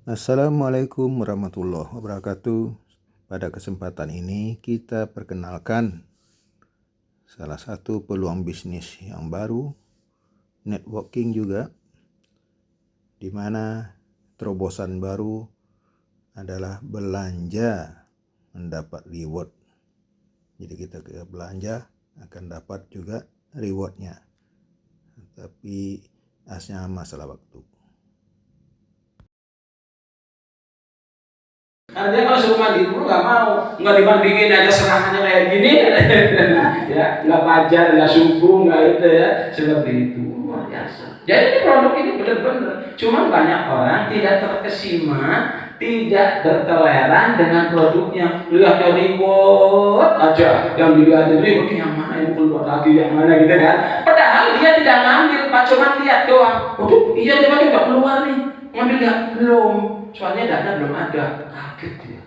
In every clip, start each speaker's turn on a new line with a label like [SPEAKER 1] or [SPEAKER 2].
[SPEAKER 1] Assalamualaikum warahmatullahi wabarakatuh. Pada kesempatan ini kita perkenalkan salah satu peluang bisnis yang baru, networking juga, di mana terobosan baru adalah belanja mendapat reward. Jadi kita belanja akan dapat juga rewardnya. Tapi asnya masalah waktu.
[SPEAKER 2] Karena dia kalau suruh mandi dulu nggak mau, nggak dibandingin aja serangannya kayak gini, ya nggak pajar, nggak subuh, nggak itu ya, seperti itu luar biasa. Jadi ini produk ini benar-benar, cuman banyak orang tidak terkesima, tidak bertoleran dengan produknya, lihatnya ribut aja, yang dilihat ribut yang mana yang keluar lagi, yang mana gitu kan. Padahal dia tidak ngambil, Pak, cuman lihat doang. Waduh, iya dia udah keluar nih, ngambil nggak? Belum. Soalnya dana belum ada, kaget dia.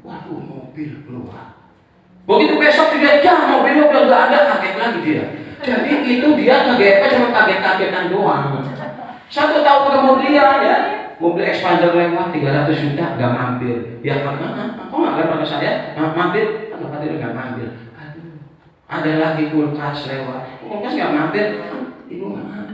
[SPEAKER 2] Waduh, mobil keluar. Begitu besok dia, ya mobilnya udah nggak ada, kaget lagi dia. Jadi itu dia kaget, cuma kaget-kagetan doang. 1 tahun kemudian ya, mobil expander lewat 300 juta, nggak mampir. Ya karena, kok nggak lewat ke saya? Mampir, kenapa dia nggak mampir? Aduh, ada lagi kulkas lewat, kulkas nggak mampir, ibu nggak mampir.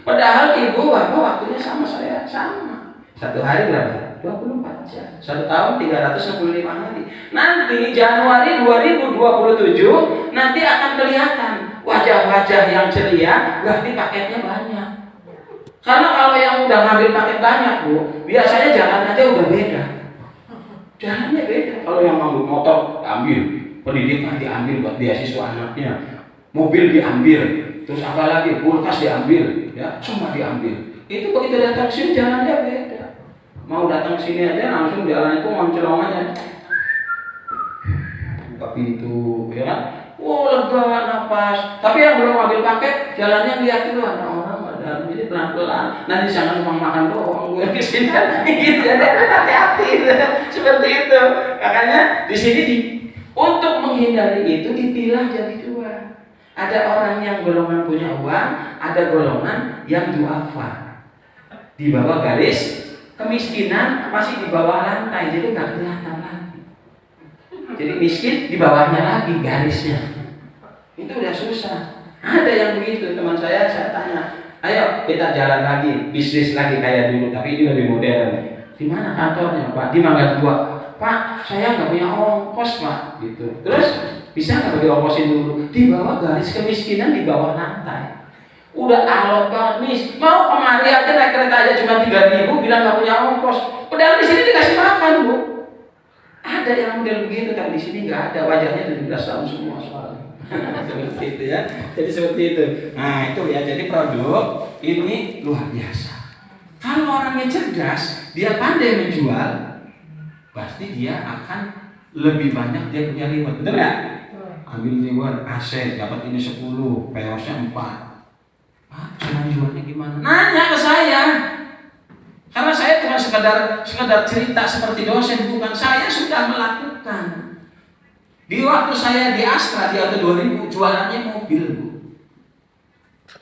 [SPEAKER 2] Padahal ibu bapak waktunya sama saya, sama. 1 hari berapa? 24 jam. 1 tahun 365 hari. Nanti Januari 2027 nanti akan kelihatan wajah-wajah yang ceria, berarti paketnya banyak. Karena kalau yang udah ngambil paket banyak, Bu, biasanya jalan aja udah beda. Jalannya beda. Kalau yang ngambil motor ambil, pendidikan diambil buat beasiswa anaknya, mobil diambil, terus apa lagi, kulkas diambil, ya semua diambil. Itu begitu datang sini jalannya beda. Mau datang sini aja langsung jalan itu moncelong aja, buka pintu, ya kan? Oh lega napas. Tapi yang belum ambil paket jalannya lihat dulu ada orang ada, jadi pelan-pelan. Nanti jangan cuma makan doang, gue di sini kan gitu ya, hati-hati seperti itu. Makanya di sini untuk menghindari itu dipilah jadi 2. Ada orang yang golongan punya uang, ada golongan yang duafa. Di bawah garis kemiskinan, masih di bawah lantai, jadi nggak kelihatan lagi. Jadi miskin di bawahnya lagi garisnya. Itu udah susah. Ada yang begitu, teman saya tanya, ayo kita jalan lagi, bisnis lagi kayak dulu, tapi ini lebih modern. Di mana kantornya, Pak? Di Mangga 2. Pak, saya nggak punya ongkos, Pak. Gitu. Terus bisa nggak diongkosin dulu? Di bawah garis kemiskinan, di bawah lantai. Udah alot banget, Mis. Mau kemari aja naik kereta aja cuma 3.000, bilang nggak punya ongkos. Padahal di sini dikasih makan, Bu. Ada yang model begitu, tapi di sini nggak ada. Wajahnya 17 tahun semua soalnya. Seperti itu ya. Jadi seperti itu. Nah itu ya. Jadi produk ini luar biasa. Kalau orangnya cerdas, dia pandai menjual, pasti dia akan lebih banyak dia punya reward. Betul nggak? Ambil reward, aset dapat ini 10, POS-nya 4. Pak, cara jualnya gimana? Nanya ke saya. Karena saya bukan sekedar cerita seperti dosen, bukan. Saya sudah melakukan. Di waktu saya di Astra di tahun 2000 jualannya mobil, Bu.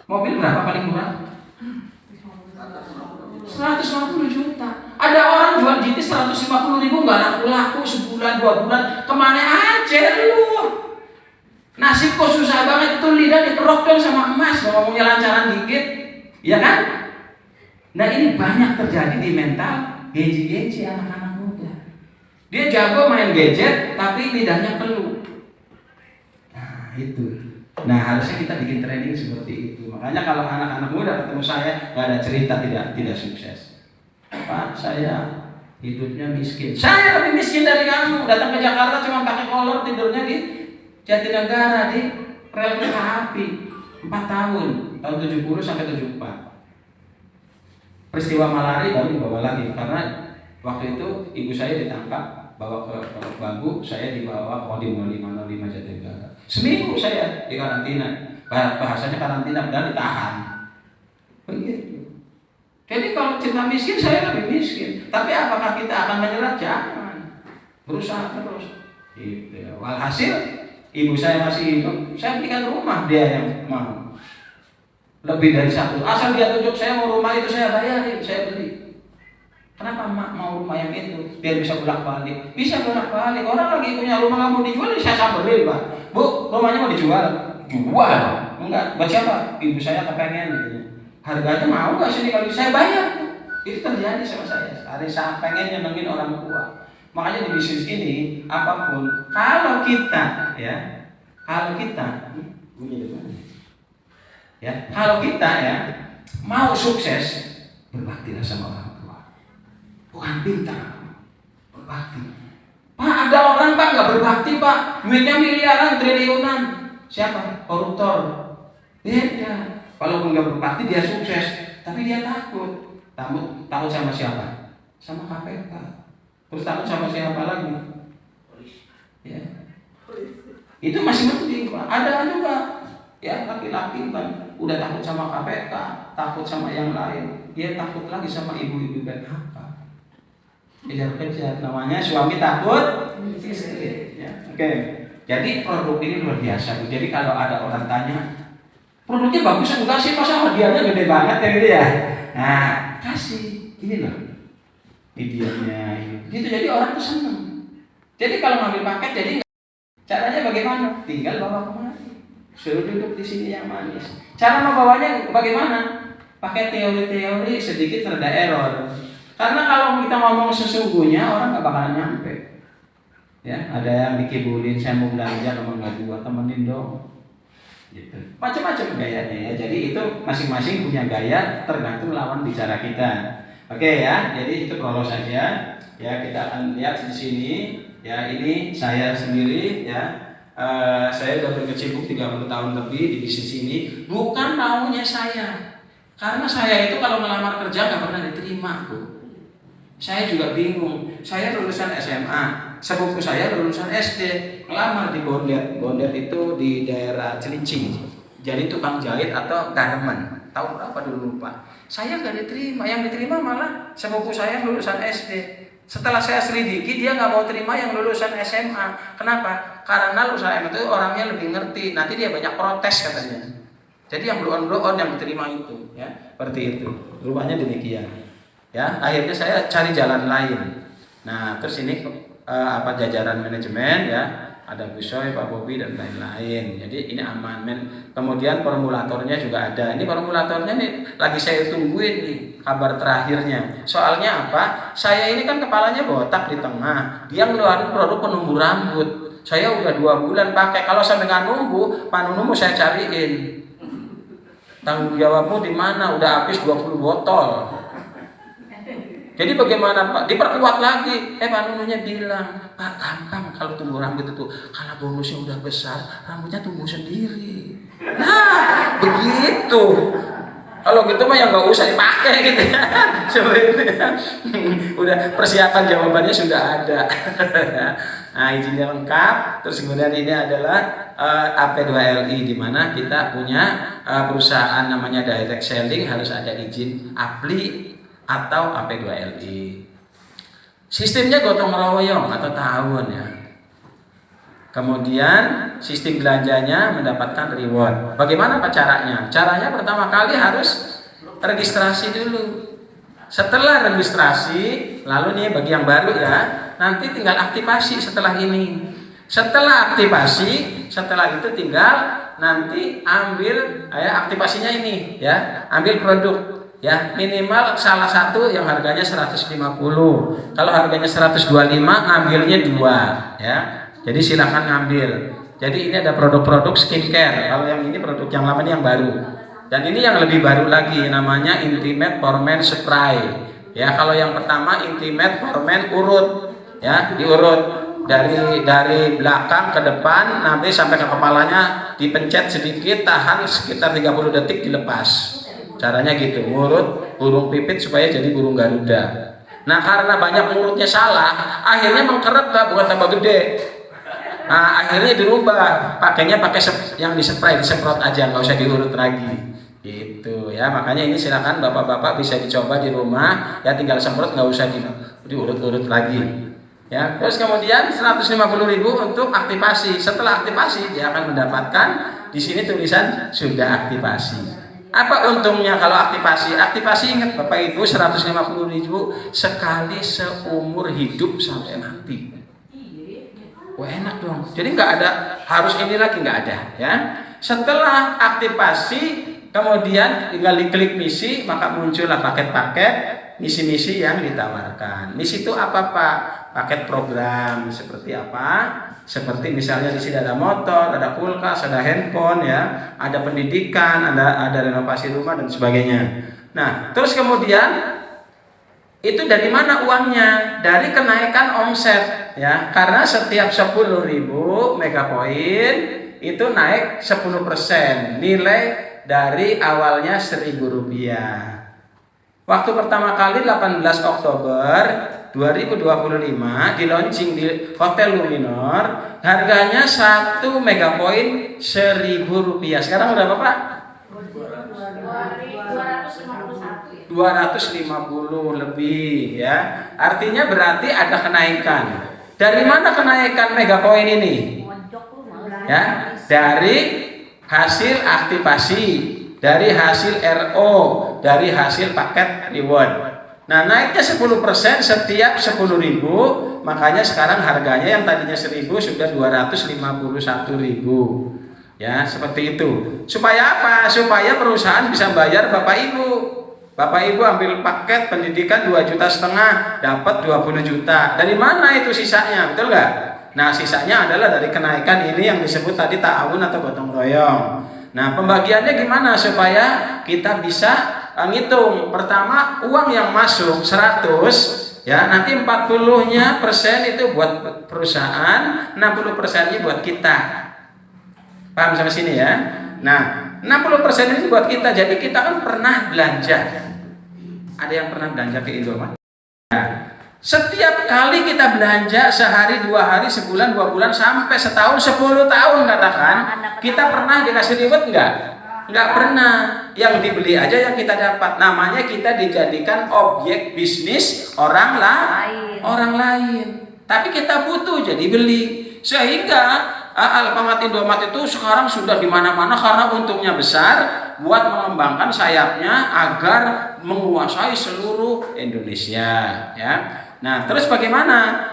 [SPEAKER 2] Mobil berapa paling murah? 150 juta. Ada orang jual GT 150.000 nggak laku-laku sebulan 2 bulan. Kemana aja lu? Nasib kok susah banget, itu lidah dikerok dong sama emas, ngomongnya lancaran dikit, ya kan? Nah ini banyak terjadi di mental geji-geji anak-anak muda. Dia jago main gadget, tapi lidahnya keluh. Nah itu. Nah harusnya kita bikin training seperti itu. Makanya kalau anak-anak muda ketemu saya, nggak ada cerita tidak sukses. Pak, saya hidupnya miskin. Saya lebih miskin dari kamu. Datang ke Jakarta cuma pakai kolor, tidurnya di Jatinegara di rel kereta api 4 tahun 70 sampai 74. Peristiwa malari baru dibawa lagi karena waktu itu ibu saya ditangkap, bawa ke Bagu, saya dibawa Kodim 0505 Jatinegara. Seminggu saya di karantina, bahasanya karantina dan ditahan. Begitu. Jadi kalau cerita miskin, saya lebih miskin. Tapi apakah kita akan menyerah? Jangan. Berusaha terus. Gitu. Walhasil ibu saya masih hidup, saya belikan rumah dia yang mau. Lebih dari 1. Asal dia tunjuk saya mau rumah itu saya bayarin, saya beli. Kenapa mak mau rumah yang itu? Biar bisa bolak-balik. Bisa bolak-balik. Orang lagi punya rumah nggak mau dijual, saya samperin Pak. Bu, rumahnya mau dijual? Jual. Enggak. Buat siapa? Ibu saya kepengen gitu. Harganya mau nggak sini kalau saya bayar? Itu terjadi sama saya. Hari saya pengen nyenengin orang tua. Makanya di bisnis ini apapun, kalau kita kalau kita mau sukses, berbaktilah sama orang tua. Bukan pintar, berbakti. Pak, ada orang Pak nggak berbakti Pak, duitnya miliaran, triliunan. Siapa? Koruptor. Beda. Walaupun nggak berbakti dia sukses, tapi dia takut. Takut sama siapa? Sama KPK. Terus takut sama siapa lagi? Ya. Itu masih penting Pak. Ada juga laki-laki kan udah takut sama KPK, takut sama yang lain. Dia takut lagi sama ibu-ibu PHK. Kejar-kejar, namanya suami takut istri. Oke. Jadi produk ini luar biasa. Jadi kalau ada orang tanya, produknya bagus enggak sih, masa hadiahnya gede banget gitu ya. Nah, kasih ini loh. Idealnya gitu, jadi orang tuh seneng. Jadi kalau ngambil paket, jadi caranya bagaimana? Tinggal bawa kemari, suruh duduk di sini yang manis. Cara membawanya bagaimana? Pakai teori-teori sedikit rada error. Karena kalau kita ngomong sesungguhnya orang nggak bakalan nyampe. Ya, ada yang dikibulin, saya mau belanja nomor nggak dua, temenin dong. Gitu. Macam-macam gayanya ya. Jadi itu masing-masing punya gaya tergantung lawan bicara kita. Oke ya, jadi itu prolog saja. Ya, kita akan lihat di sini. Ya, ini saya sendiri ya. Saya sudah berkecimpung 30 tahun lebih di bisnis ini. Bukan maunya saya. Karena saya itu kalau melamar kerja nggak pernah diterima, Bu. Saya juga bingung. Saya lulusan SMA, sepupu saya lulusan SD, melamar di Bondet. Bondet itu di daerah Cilincing. Jadi tukang jahit atau garment. Tahun berapa dulu lupa. Saya nggak diterima. Yang diterima malah sepupu saya lulusan SD. Setelah saya selidiki, dia nggak mau terima yang lulusan SMA. Kenapa? Karena lulusan SMA itu orangnya lebih ngerti. Nanti dia banyak protes katanya. Jadi yang blow on yang diterima itu, ya, seperti itu. Rupanya demikian. Ya, akhirnya saya cari jalan lain. Nah, terus ini jajaran manajemen ya, ada Busoy, Pak Bobi dan lain-lain. Jadi ini aman. Kemudian formulatornya juga ada. Ini formulatornya nih lagi saya tungguin nih kabar terakhirnya. Soalnya apa? Saya ini kan kepalanya botak di tengah. Dia ngeluarin produk penumbuh rambut. Saya udah 2 bulan pakai. Kalau sampai nggak nunggu, Pak Nunu mau saya cariin. Tanggung jawabmu di mana? Udah habis 20 botol. Jadi bagaimana Pak? Diperkuat lagi. Pak Nununya bilang, Pak gampang kalau tumbuh rambut itu. Kalau bonusnya udah besar, rambutnya tumbuh sendiri. Nah, begitu. Kalau gitu mah ya nggak usah dipakai gitu ya. Udah persiapan jawabannya sudah ada. Nah, izinnya lengkap. Terus kemudian ini adalah AP2LI, di mana kita punya perusahaan namanya direct selling, harus ada izin APLI atau AP2LI. Sistemnya gotong royong atau tahun ya. Kemudian sistem belanjanya mendapatkan reward. Bagaimana Pak caranya? Caranya pertama kali harus registrasi dulu. Setelah registrasi, lalu nih bagi yang baru ya, nanti tinggal aktivasi setelah ini. Setelah aktivasi, setelah itu tinggal nanti ambil aktivasinya ini ya, ambil produk. Ya, minimal salah satu yang harganya 150. Kalau harganya 125, ambilnya 2 ya. Jadi silakan ngambil. Jadi ini ada produk-produk skincare. Kalau yang ini produk yang lama ini yang baru. Dan ini yang lebih baru lagi, namanya Intimate For Men Spray. Ya, kalau yang pertama Intimate For Men urut. Ya, diurut dari belakang ke depan, nanti sampai ke kepalanya dipencet sedikit, tahan sekitar 30 detik, dilepas. Caranya gitu, ngurut burung pipit supaya jadi burung Garuda. Nah, karena banyak ngurutnya salah, akhirnya mengkeret Pak, bukan tambah gede. Nah, akhirnya dirubah, pakainya pakai yang dispray, disemprot aja, nggak usah diurut lagi. Gitu ya, makanya ini silakan bapak-bapak bisa dicoba di rumah, ya tinggal semprot, nggak usah diurut-urut lagi. Ya, terus kemudian 150.000 untuk aktivasi. Setelah aktivasi dia akan mendapatkan di sini tulisan sudah aktivasi. Apa untungnya kalau aktivasi? Aktivasi ingat Bapak Ibu 150.000 sekali seumur hidup sampai mati. Wah enak dong. Jadi nggak ada harus ini lagi, nggak ada ya. Setelah aktivasi kemudian tinggal diklik misi, maka muncullah paket-paket misi-misi yang ditawarkan. Misi itu apa Pak? Paket program seperti apa? Seperti misalnya di sini ada motor, ada kulkas, ada handphone ya, ada pendidikan, ada renovasi rumah dan sebagainya. Nah, terus kemudian itu dari mana uangnya? Dari kenaikan omset ya. Karena setiap 10.000 megapoin itu naik 10% nilai dari awalnya Rp1.000. Waktu pertama kali 18 Oktober 2025 di launching di Hotel Luminor, harganya 1 megapoin Rp1.000. Sekarang berapa Pak? 250 lebih ya. Artinya berarti ada kenaikan. Dari mana kenaikan megapoin ini? Ya, dari hasil aktivasi, dari hasil RO, dari hasil paket reward. Nah, naiknya 10% setiap 10.000, makanya sekarang harganya yang tadinya 1.000 sudah 251.000. Ya, seperti itu. Supaya apa? Supaya perusahaan bisa bayar Bapak Ibu. Bapak Ibu ambil paket pendidikan 2,5 juta, dapat 20 juta. Dari mana itu sisanya? Betul nggak? Nah, sisanya adalah dari kenaikan ini yang disebut tadi ta'awun atau gotong royong. Nah, pembagiannya gimana supaya kita bisa ngitung? Pertama, uang yang masuk 100 ya, nanti 40% itu buat perusahaan, 60%-nya buat kita. Paham sampai sini ya? Nah, 60% ini buat kita. Jadi kita kan pernah belanja. Ada yang pernah belanja ke Indomaret? Nah, setiap kali kita belanja sehari, 2 hari, sebulan, 2 bulan, sampai setahun, 10 tahun katakan, kita pernah dikasih reward enggak? Enggak pernah. Yang dibeli aja yang kita dapat. Namanya kita dijadikan objek bisnis orang lain. Tapi kita butuh jadi beli. Sehingga Alfamart Indomaret itu sekarang sudah di mana-mana karena untungnya besar buat mengembangkan sayapnya agar menguasai seluruh Indonesia ya. Nah, terus bagaimana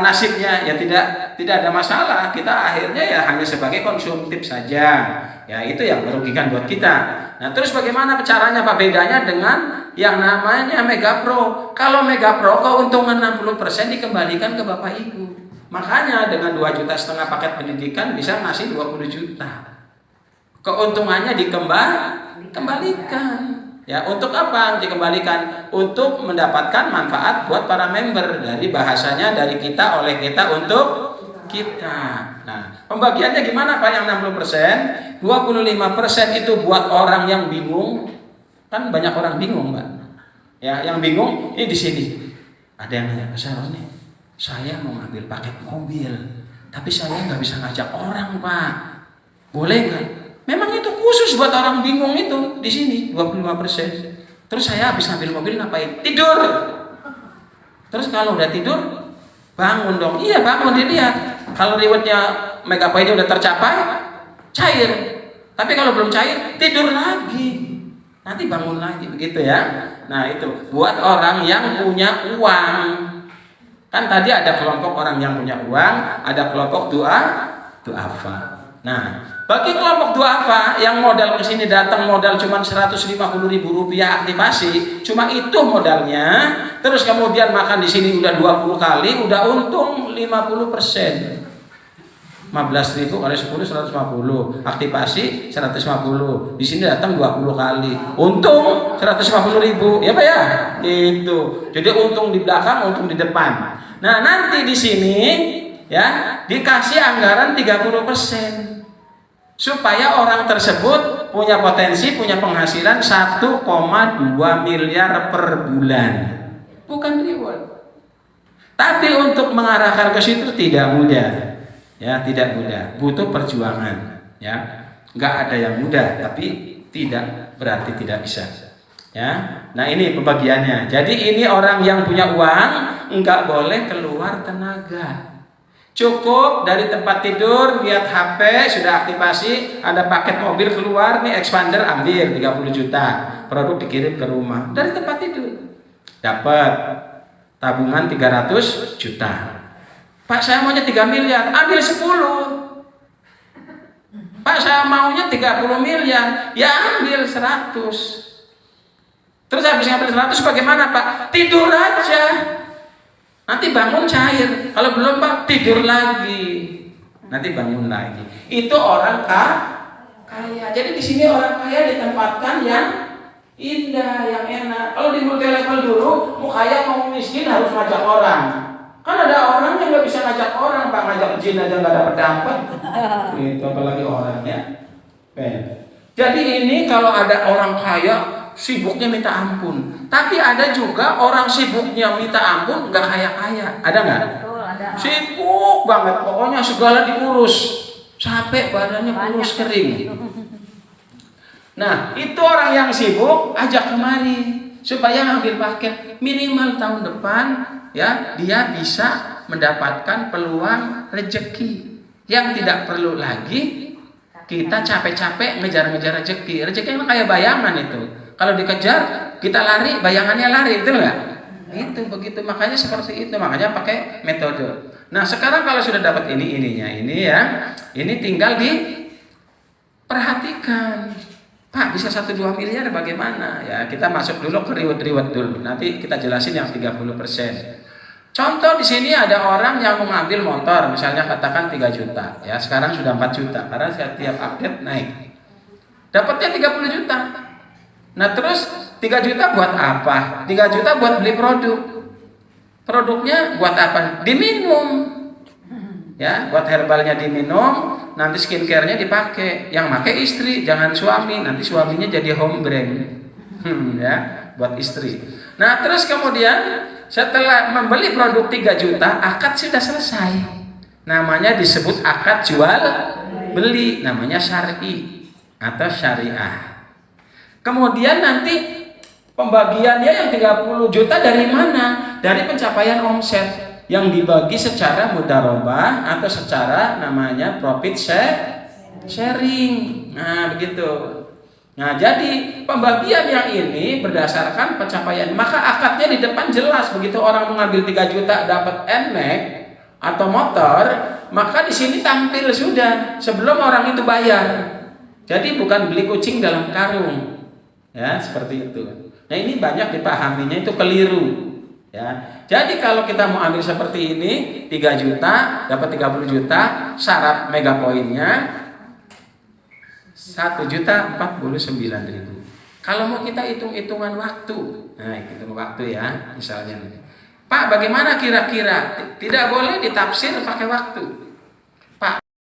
[SPEAKER 2] nasibnya? Ya tidak ada masalah. Kita akhirnya ya hanya sebagai konsumtif saja. Ya, itu yang merugikan buat kita. Nah, terus bagaimana caranya Pak? Bedanya dengan yang namanya Mega Pro. Kalau Mega Pro keuntungan 60% dikembalikan ke Bapak Ibu. Makanya dengan 2,5 juta paket pendidikan bisa ngasih 20 juta. Keuntungannya dikembalikan. Ya, untuk apa dikembalikan? Untuk mendapatkan manfaat buat para member. Dari bahasanya dari kita, oleh kita, untuk kita. Nah, pembagiannya gimana Pak yang 60%? 25% itu buat orang yang bingung. Kan banyak orang bingung, Mbak. Ya, yang bingung ini di sini. Ada yang nanya ke saya, nih, saya mau ngambil paket mobil, tapi saya nggak bisa ngajak orang, Pak. Boleh nggak? Memang itu khusus buat orang bingung itu di sini 25%. Terus saya habis ngambil mobil ngapain? Tidur. Terus kalau udah tidur, bangun dong. Iya, bangun dilihat. Kalau rewardnya megapoinnya udah tercapai, cair. Tapi kalau belum cair, tidur lagi. Nanti bangun lagi, begitu ya. Nah, itu buat orang yang punya uang. Kan tadi ada kelompok orang yang punya uang, ada kelompok duafa. Nah, bagi kelompok duafa yang modal ke sini datang modal cuma Rp150.000 aktivasi, cuma itu modalnya. Terus kemudian makan di sini udah 20 kali, udah untung 50%. 15.000 kali 10 150, aktivasi 150. Di sini datang 20 kali. Untung 150.000. Ya Pak ya? Itu. Jadi untung di belakang, untung di depan. Nah, nanti di sini ya dikasih anggaran 30%. Supaya orang tersebut punya potensi, punya penghasilan 1,2 miliar per bulan. Bukan reward. Tapi untuk mengarahkan ke situ tidak mudah. Ya, tidak mudah, butuh perjuangan. Ya, nggak ada yang mudah, tapi tidak berarti tidak bisa. Ya, nah ini pembagiannya. Jadi ini orang yang punya uang nggak boleh keluar tenaga. Cukup dari tempat tidur, lihat HP, sudah aktivasi, ada paket mobil keluar, nih expander ambil 30 juta. Produk dikirim ke rumah dari tempat tidur. Dapat tabungan 300 juta. Pak, saya maunya 3 miliar, ambil 10. Pak, saya maunya 30 miliar, ya ambil 100. Terus habis ngambil 100 bagaimana, Pak? Tidur aja. Nanti bangun cair. Kalau belum, Pak, tidur lagi. Nanti bangun lagi. Itu orang kaya. Jadi di sini orang kaya ditempatkan yang indah, yang enak. Kalau di multi level dulu, mau kaya mau miskin harus ngajak orang. Kan ada orang yang nggak bisa ngajak orang, Pak, ngajak jin aja nggak dapat. Itu apalagi orangnya. Jadi ini kalau ada orang kaya sibuknya minta ampun. Tapi ada juga orang sibuknya minta ampun nggak kaya-kaya. Ada nggak?
[SPEAKER 3] Betul, ada.
[SPEAKER 2] Sibuk banget, pokoknya segala diurus, sampai badannya kurus kering. Nah, itu orang yang sibuk ajak kemari supaya ngambil paket minimal tahun depan, ya dia bisa mendapatkan peluang rezeki yang tidak perlu lagi kita capek-capek ngejar-ngejar rezeki. Rezeki kan kayak bayangan itu. Kalau dikejar, kita lari, bayangannya lari, itu enggak? Itu begitu, makanya seperti itu, makanya pakai metode. Nah, sekarang kalau sudah dapat ininya, ini ya, ini tinggal diperhatikan. Pak, bisa 1-2 miliar bagaimana? Ya, kita masuk dulu ke reward dulu. Nanti kita jelasin yang 30%. Contoh di sini ada orang yang mengambil motor, misalnya katakan 3 juta, ya sekarang sudah 4 juta, karena setiap update naik. Dapatnya 30 juta. Nah terus 3 juta buat apa? 3 juta buat beli produk. Produknya buat apa? Diminum. Ya, buat herbalnya diminum, nanti skincare-nya dipakai. Yang pakai istri, jangan suami. Nanti suaminya jadi home brand. Ya, buat istri. Nah, terus kemudian setelah membeli produk 3 juta, akad sudah selesai. Namanya disebut akad jual beli, namanya syar'i atau syariah. Kemudian nanti pembagiannya yang 30 juta dari mana? Dari pencapaian omset yang dibagi secara mudharabah atau secara namanya profit sharing. Nah, begitu. Nah, jadi pembagian yang ini berdasarkan pencapaian. Maka akadnya di depan jelas. Begitu orang mengambil 3 juta dapat NMAX atau motor, maka di sini tampil sudah sebelum orang itu bayar. Jadi bukan beli kucing dalam karung. Ya, seperti itu. Nah, ini banyak dipahaminya itu keliru. Ya. Jadi kalau kita mau ambil seperti ini 3 juta dapat 30 juta, syarat megapoinnya 1.049.000. Kalau mau kita hitung-hitungan waktu. Nah, hitung waktu ya, misalnya. Pak, bagaimana kira-kira? Tidak boleh ditafsir pakai waktu.